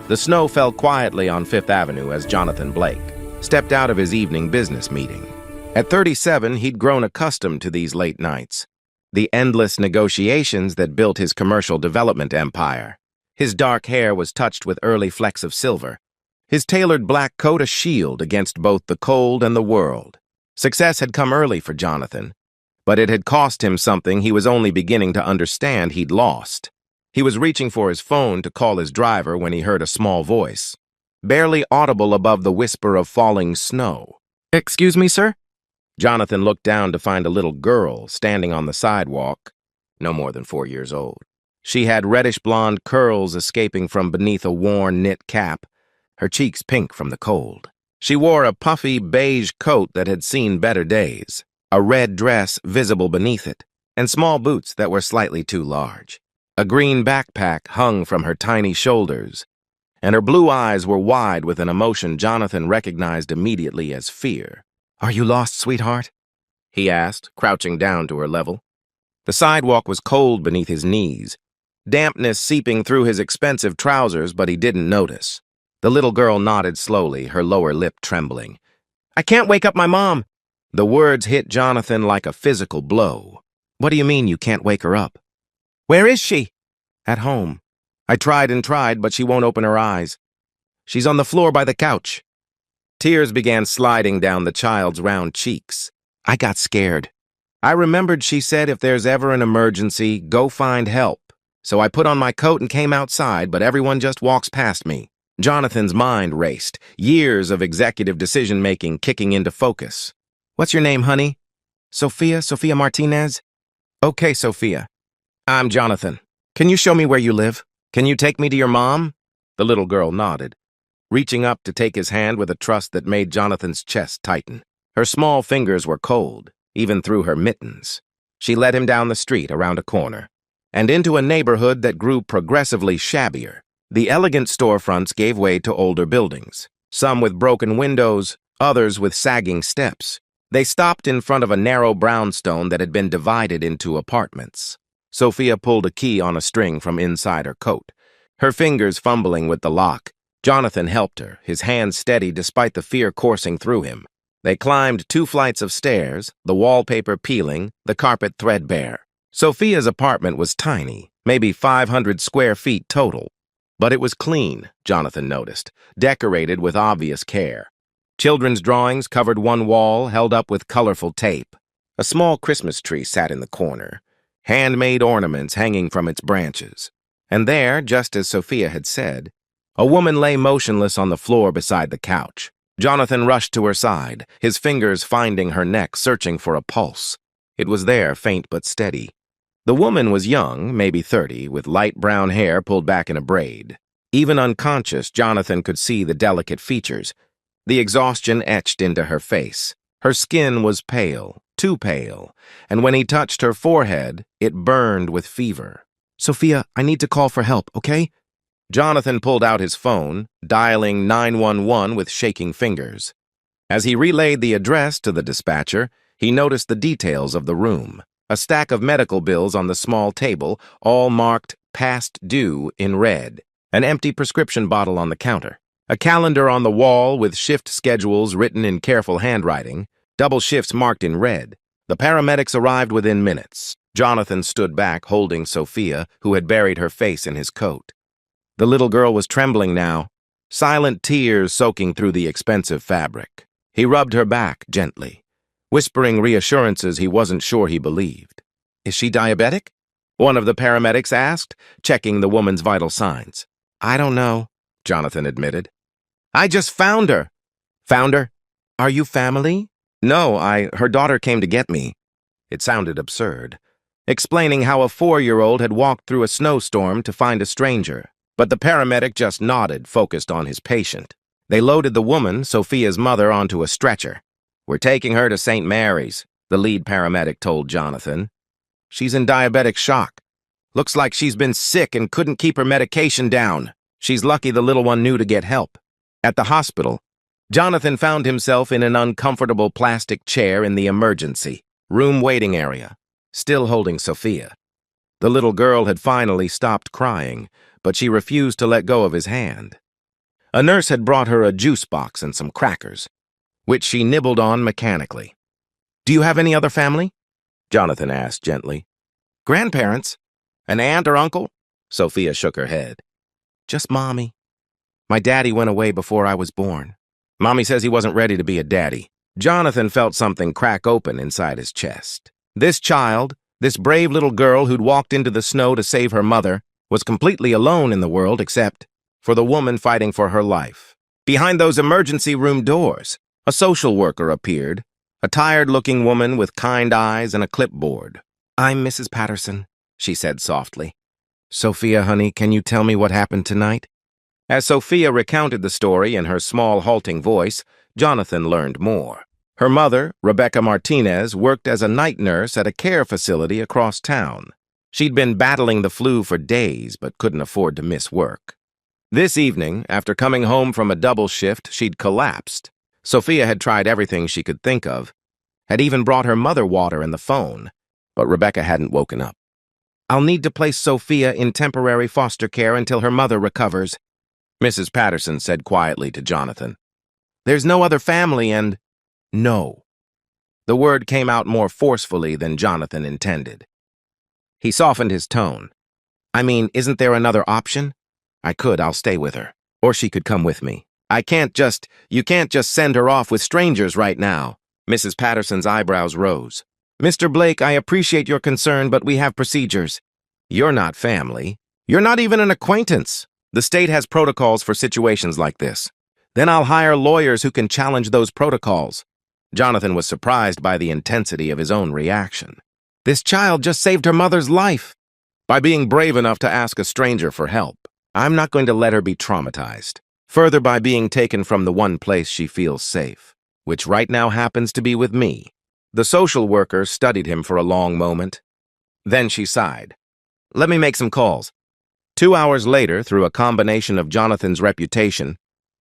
The snow fell quietly on Fifth Avenue as Jonathan Blake stepped out of his evening business meeting. At 37, he'd grown accustomed to these late nights, the endless negotiations that built his commercial development empire. His dark hair was touched with early flecks of silver, his tailored black coat a shield against both the cold and the world. Success had come early for Jonathan, but it had cost him something he was only beginning to understand he'd lost. He was reaching for his phone to call his driver when he heard a small voice, barely audible above the whisper of falling snow. "Excuse me, sir?" Jonathan looked down to find a little girl standing on the sidewalk, no more than 4 years old. She had reddish-blonde curls escaping from beneath a worn knit cap, her cheeks pink from the cold. She wore a puffy beige coat that had seen better days, a red dress visible beneath it, and small boots that were slightly too large. A green backpack hung from her tiny shoulders, and her blue eyes were wide with an emotion Jonathan recognized immediately as fear. "Are you lost, sweetheart?" he asked, crouching down to her level. The sidewalk was cold beneath his knees, dampness seeping through his expensive trousers, but he didn't notice. The little girl nodded slowly, her lower lip trembling. "I can't wake up my mom." The words hit Jonathan like a physical blow. "What do you mean you can't wake her up?" "Where is she?" "At home. I tried and tried, but she won't open her eyes. She's on the floor by the couch." Tears began sliding down the child's round cheeks. "I got scared. I remembered she said if there's ever an emergency, go find help. So I put on my coat and came outside, but everyone just walks past me." Jonathan's mind raced, years of executive decision-making kicking into focus. "What's your name, honey?" Sophia Martinez?" "Okay, Sophia. I'm Jonathan. Can you show me where you live? Can you take me to your mom?" The little girl nodded, reaching up to take his hand with a trust that made Jonathan's chest tighten. Her small fingers were cold, even through her mittens. She led him down the street around a corner, and into a neighborhood that grew progressively shabbier. The elegant storefronts gave way to older buildings, some with broken windows, others with sagging steps. They stopped in front of a narrow brownstone that had been divided into apartments. Sophia pulled a key on a string from inside her coat, her fingers fumbling with the lock. Jonathan helped her, his hands steady despite the fear coursing through him. They climbed 2 flights of stairs, the wallpaper peeling, the carpet threadbare. Sophia's apartment was tiny, maybe 500 square feet total. But it was clean, Jonathan noticed, decorated with obvious care. Children's drawings covered one wall, held up with colorful tape. A small Christmas tree sat in the corner, handmade ornaments hanging from its branches. And there, just as Sophia had said, a woman lay motionless on the floor beside the couch. Jonathan rushed to her side, his fingers finding her neck, searching for a pulse. It was there, faint but steady. The woman was young, maybe 30, with light brown hair pulled back in a braid. Even unconscious, Jonathan could see the delicate features, the exhaustion etched into her face. Her skin was pale, too pale, and when he touched her forehead, it burned with fever. "Sophia, I need to call for help, okay?" Jonathan pulled out his phone, dialing 911 with shaking fingers. As he relayed the address to the dispatcher, he noticed the details of the room. A stack of medical bills on the small table, all marked "past due" in red. An empty prescription bottle on the counter. A calendar on the wall with shift schedules written in careful handwriting, double shifts marked in red. The paramedics arrived within minutes. Jonathan stood back, holding Sophia, who had buried her face in his coat. The little girl was trembling now, silent tears soaking through the expensive fabric. He rubbed her back gently, whispering reassurances he wasn't sure he believed. "Is she diabetic?" one of the paramedics asked, checking the woman's vital signs. "I don't know," Jonathan admitted. "I just found her." "Found her? Are you family?" "No, her daughter came to get me." It sounded absurd, explaining how a 4-year-old had walked through a snowstorm to find a stranger. But the paramedic just nodded, focused on his patient. They loaded the woman, Sophia's mother, onto a stretcher. "We're taking her to St. Mary's," the lead paramedic told Jonathan. "She's in diabetic shock. Looks like she's been sick and couldn't keep her medication down. She's lucky the little one knew to get help." At the hospital, Jonathan found himself in an uncomfortable plastic chair in the emergency room waiting area, still holding Sophia. The little girl had finally stopped crying, but she refused to let go of his hand. A nurse had brought her a juice box and some crackers, which she nibbled on mechanically. "Do you have any other family?" Jonathan asked gently. "Grandparents? An aunt or uncle?" Sophia shook her head. "Just Mommy. My daddy went away before I was born. Mommy says he wasn't ready to be a daddy." Jonathan felt something crack open inside his chest. This child, this brave little girl who'd walked into the snow to save her mother, was completely alone in the world except for the woman fighting for her life. Behind those emergency room doors, a social worker appeared, a tired-looking woman with kind eyes and a clipboard. "I'm Mrs. Patterson," she said softly. "Sophia, honey, can you tell me what happened tonight?" As Sophia recounted the story in her small, halting voice, Jonathan learned more. Her mother, Rebecca Martinez, worked as a night nurse at a care facility across town. She'd been battling the flu for days but couldn't afford to miss work. This evening, after coming home from a double shift, she'd collapsed. Sophia had tried everything she could think of, had even brought her mother water and the phone, but Rebecca hadn't woken up. "I'll need to place Sophia in temporary foster care until her mother recovers," Mrs. Patterson said quietly to Jonathan. "There's no other family and—" "No." The word came out more forcefully than Jonathan intended. He softened his tone. "I mean, isn't there another option? I'll stay with her. Or she could come with me. You can't just send her off with strangers right now." Mrs. Patterson's eyebrows rose. "Mr. Blake, I appreciate your concern, but we have procedures." "You're not family. You're not even an acquaintance. The state has protocols for situations like this. Then I'll hire lawyers who can challenge those protocols." Jonathan was surprised by the intensity of his own reaction. This child just saved her mother's life by being brave enough to ask a stranger for help. I'm not going to let her be traumatized. Further, by being taken from the one place she feels safe, which right now happens to be with me. The social worker studied him for a long moment. Then she sighed. "Let me make some calls." 2 hours later, through a combination of Jonathan's reputation,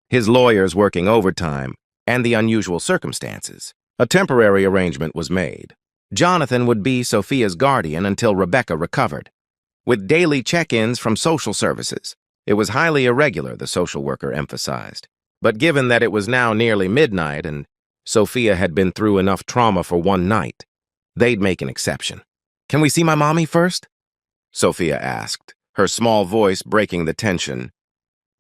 his lawyers working overtime, and the unusual circumstances, a temporary arrangement was made. Jonathan would be Sophia's guardian until Rebecca recovered, with daily check-ins from social services. It was highly irregular, the social worker emphasized. But given that it was now nearly midnight and Sophia had been through enough trauma for one night, they'd make an exception. "Can we see my mommy first?" Sophia asked, her small voice breaking the tension.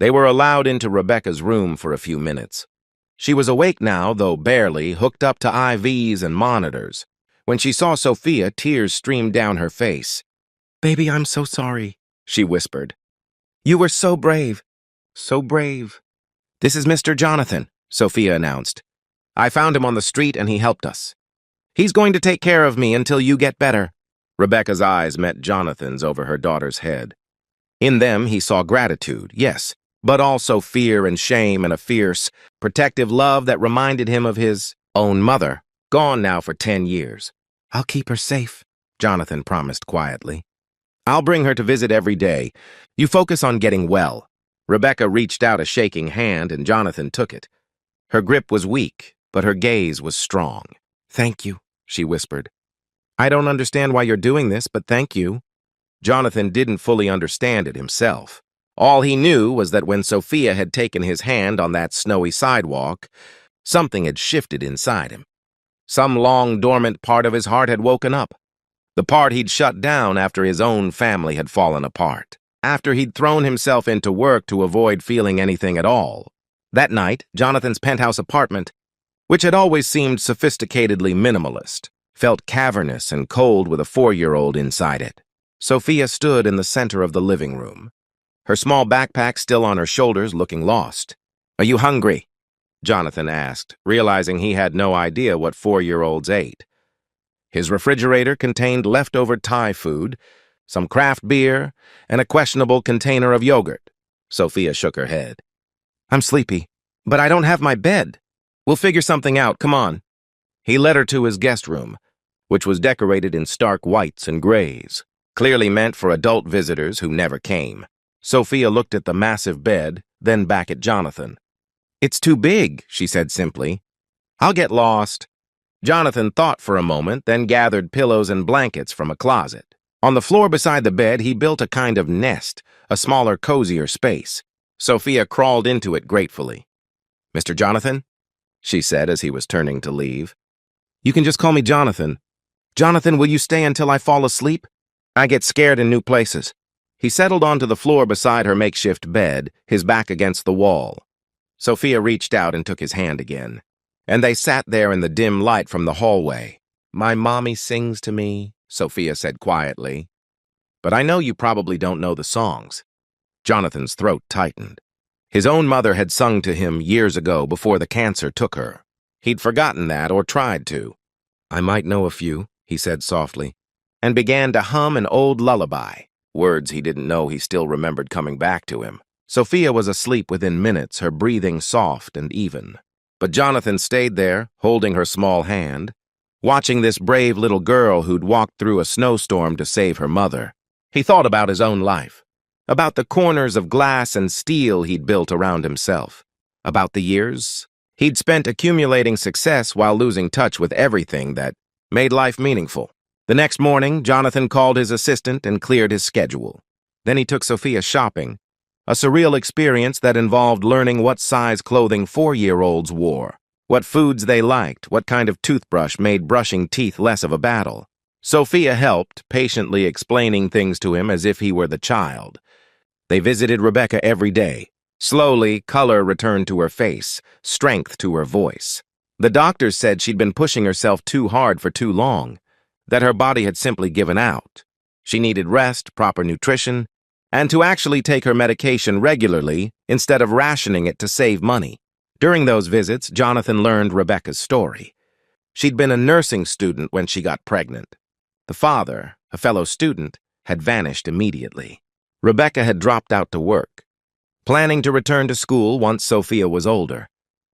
They were allowed into Rebecca's room for a few minutes. She was awake now, though barely, hooked up to IVs and monitors. When she saw Sophia, tears streamed down her face. "Baby, I'm so sorry," she whispered. "You were so brave. So brave." "This is Mr. Jonathan," Sophia announced. "I found him on the street and he helped us. He's going to take care of me until you get better." Rebecca's eyes met Jonathan's over her daughter's head. In them, he saw gratitude, yes, but also fear and shame and a fierce, protective love that reminded him of his own mother, gone now for 10 years. "I'll keep her safe," Jonathan promised quietly. "I'll bring her to visit every day. You focus on getting well." Rebecca reached out a shaking hand and Jonathan took it. Her grip was weak, but her gaze was strong. "Thank you," she whispered. "I don't understand why you're doing this, but thank you." Jonathan didn't fully understand it himself. All he knew was that when Sophia had taken his hand on that snowy sidewalk, something had shifted inside him. Some long dormant part of his heart had woken up. The part he'd shut down after his own family had fallen apart. After he'd thrown himself into work to avoid feeling anything at all. That night, Jonathan's penthouse apartment, which had always seemed sophisticatedly minimalist, felt cavernous and cold with a 4-year-old inside it. Sophia stood in the center of the living room, her small backpack still on her shoulders, looking lost. "Are you hungry?" Jonathan asked, realizing he had no idea what 4-year-olds ate. His refrigerator contained leftover Thai food, some craft beer, and a questionable container of yogurt. Sophia shook her head. "I'm sleepy, but I don't have my bed. We'll figure something out, come on." He led her to his guest room, which was decorated in stark whites and grays, clearly meant for adult visitors who never came. Sophia looked at the massive bed, then back at Jonathan. "It's too big," she said simply. "I'll get lost." Jonathan thought for a moment, then gathered pillows and blankets from a closet. On the floor beside the bed, he built a kind of nest, a smaller, cozier space. Sophia crawled into it gratefully. "Mr. Jonathan?" she said as he was turning to leave. "You can just call me Jonathan. Jonathan, will you stay until I fall asleep? I get scared in new places." He settled onto the floor beside her makeshift bed, his back against the wall. Sophia reached out and took his hand again, and they sat there in the dim light from the hallway. "My mommy sings to me," Sophia said quietly. "But I know you probably don't know the songs." Jonathan's throat tightened. His own mother had sung to him years ago before the cancer took her. He'd forgotten that or tried to. "I might know a few," he said softly, and began to hum an old lullaby, words he didn't know he still remembered coming back to him. Sophia was asleep within minutes, her breathing soft and even. But Jonathan stayed there, holding her small hand, watching this brave little girl who'd walked through a snowstorm to save her mother. He thought about his own life, about the corners of glass and steel he'd built around himself, about the years he'd spent accumulating success while losing touch with everything that made life meaningful. The next morning, Jonathan called his assistant and cleared his schedule. Then he took Sophia shopping, a surreal experience that involved learning what size clothing 4-year-olds wore, what foods they liked, what kind of toothbrush made brushing teeth less of a battle. Sophia helped, patiently explaining things to him as if he were the child. They visited Rebecca every day. Slowly, color returned to her face, strength to her voice. The doctors said she'd been pushing herself too hard for too long, that her body had simply given out. She needed rest, proper nutrition, and to actually take her medication regularly instead of rationing it to save money. During those visits, Jonathan learned Rebecca's story. She'd been a nursing student when she got pregnant. The father, a fellow student, had vanished immediately. Rebecca had dropped out to work, planning to return to school once Sophia was older.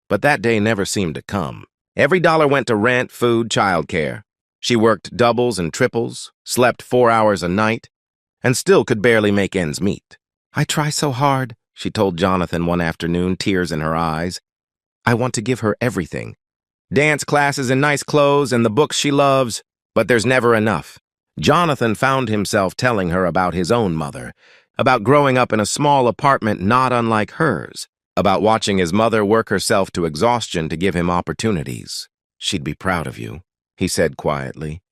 But that day never seemed to come. Every dollar went to rent, food, childcare. She worked doubles and triples, slept 4 hours a night, and still could barely make ends meet. "I try so hard," she told Jonathan one afternoon, tears in her eyes. "I want to give her everything. Dance classes and nice clothes and the books she loves, but there's never enough." Jonathan found himself telling her about his own mother, about growing up in a small apartment not unlike hers, about watching his mother work herself to exhaustion to give him opportunities. "She'd be proud of you," he said quietly.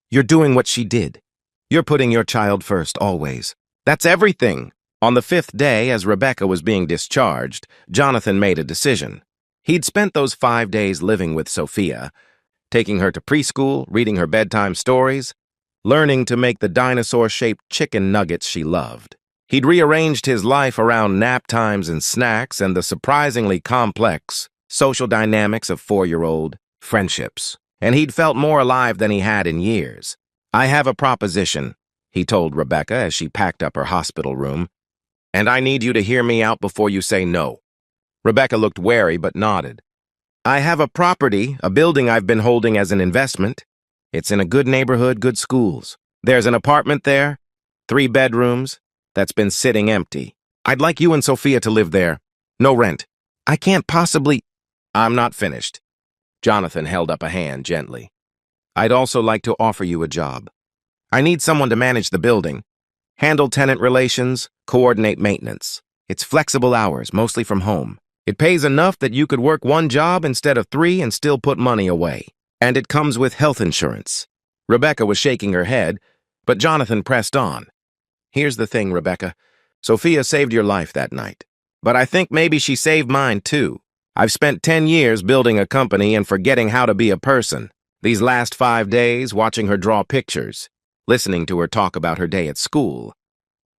"You're doing what she did. You're putting your child first, always. That's everything." On the 5th day, as Rebecca was being discharged, Jonathan made a decision. He'd spent those 5 days living with Sophia, taking her to preschool, reading her bedtime stories, learning to make the dinosaur-shaped chicken nuggets she loved. He'd rearranged his life around nap times and snacks and the surprisingly complex social dynamics of 4-year-old friendships. And he'd felt more alive than he had in years. "I have a proposition," he told Rebecca as she packed up her hospital room, "and I need you to hear me out before you say no." Rebecca looked wary but nodded. "I have a property, a building I've been holding as an investment. It's in a good neighborhood, good schools. There's an apartment there, 3 bedrooms, that's been sitting empty. I'd like you and Sophia to live there. No rent. I can't possibly—" "I'm not finished." Jonathan held up a hand gently. "I'd also like to offer you a job. I need someone to manage the building, handle tenant relations, coordinate maintenance. It's flexible hours, mostly from home. It pays enough that you could work 1 job instead of 3 and still put money away. And it comes with health insurance." Rebecca was shaking her head, but Jonathan pressed on. "Here's the thing, Rebecca. Sophia saved your life that night. But I think maybe she saved mine too. I've spent 10 years building a company and forgetting how to be a person. These last 5 days, watching her draw pictures, listening to her talk about her day at school,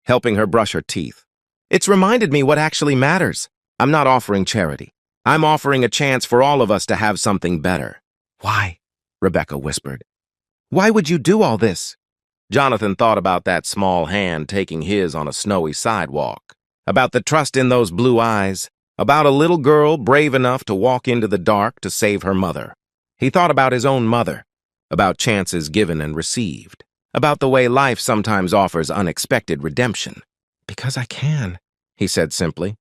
helping her brush her teeth. It's reminded me what actually matters. I'm not offering charity. I'm offering a chance for all of us to have something better." "Why?" Rebecca whispered. "Why would you do all this?" Jonathan thought about that small hand taking his on a snowy sidewalk, about the trust in those blue eyes, about a little girl brave enough to walk into the dark to save her mother. He thought about his own mother, about chances given and received, about the way life sometimes offers unexpected redemption. "Because I can," he said simply.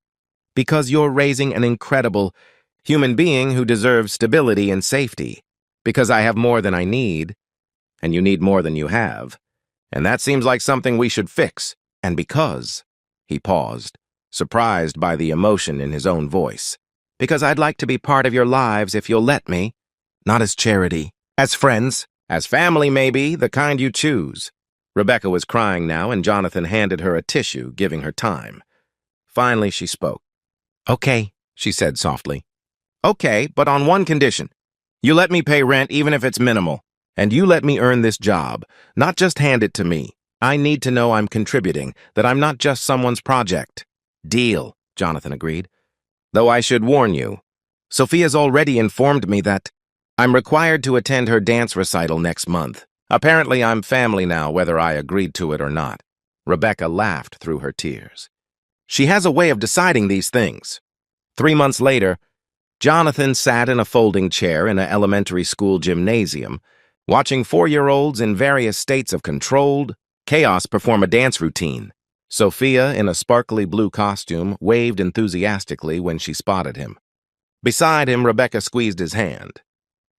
"Because you're raising an incredible human being who deserves stability and safety. Because I have more than I need, and you need more than you have. And that seems like something we should fix. And because—" he paused. surprised by the emotion in his own voice. "Because I'd like to be part of your lives if you'll let me. Not as charity. As friends. As family, maybe, the kind you choose." Rebecca was crying now, and Jonathan handed her a tissue, giving her time. Finally, she spoke. "Okay," she said softly. "Okay, but on one condition. You let me pay rent even if it's minimal. And you let me earn this job, not just hand it to me. I need to know I'm contributing, that I'm not just someone's project." "Deal," Jonathan agreed. "Though I should warn you, Sophia's already informed me that I'm required to attend her dance recital next month. Apparently I'm family now, whether I agreed to it or not." Rebecca laughed through her tears. "She has a way of deciding these things." 3 months later, Jonathan sat in a folding chair in an elementary school gymnasium, watching 4-year-olds in various states of controlled chaos perform a dance routine. Sophia, in a sparkly blue costume, waved enthusiastically when she spotted him. Beside him, Rebecca squeezed his hand.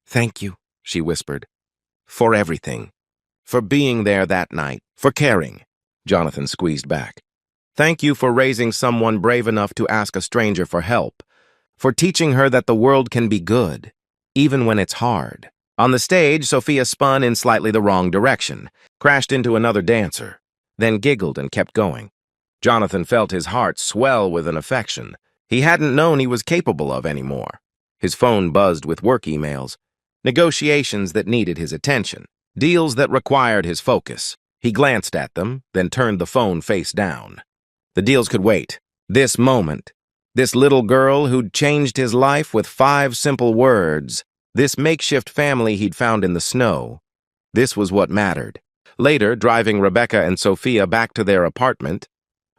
"Thank you," she whispered. "For everything. For being there that night. For caring." Jonathan squeezed back. "Thank you for raising someone brave enough to ask a stranger for help. For teaching her that the world can be good, even when it's hard." On the stage, Sophia spun in slightly the wrong direction, crashed into another dancer, then giggled and kept going. Jonathan felt his heart swell with an affection he hadn't known he was capable of anymore. His phone buzzed with work emails, negotiations that needed his attention, deals that required his focus. He glanced at them, then turned the phone face down. The deals could wait. This moment, this little girl who'd changed his life with 5 simple words, this makeshift family he'd found in the snow, this was what mattered. Later, driving Rebecca and Sophia back to their apartment,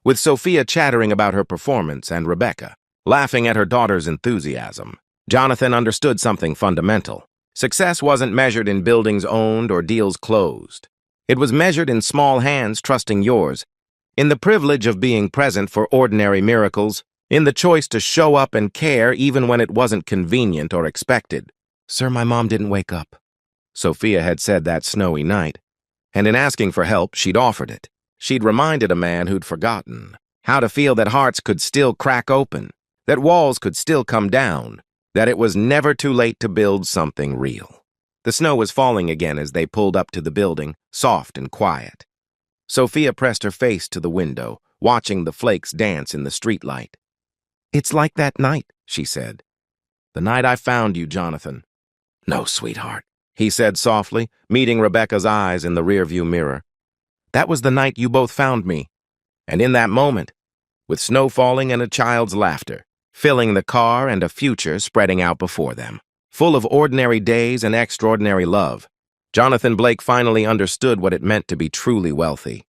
with Sophia chattering about her performance and Rebecca laughing at her daughter's enthusiasm, Jonathan understood something fundamental. Success wasn't measured in buildings owned or deals closed. It was measured in small hands trusting yours, in the privilege of being present for ordinary miracles, in the choice to show up and care even when it wasn't convenient or expected. "Sir, my mom didn't wake up," Sophia had said that snowy night, and in asking for help, she'd offered it. She'd reminded a man who'd forgotten how to feel that hearts could still crack open, that walls could still come down, that it was never too late to build something real. The snow was falling again as they pulled up to the building, soft and quiet. Sophia pressed her face to the window, watching the flakes dance in the streetlight. "It's like that night," she said. "The night I found you, Jonathan." "No, sweetheart," he said softly, meeting Rebecca's eyes in the rearview mirror. "That was the night you both found me. And in that moment, with snow falling and a child's laughter, filling the car and a future spreading out before them, full of ordinary days and extraordinary love, Jonathan Blake finally understood what it meant to be truly wealthy.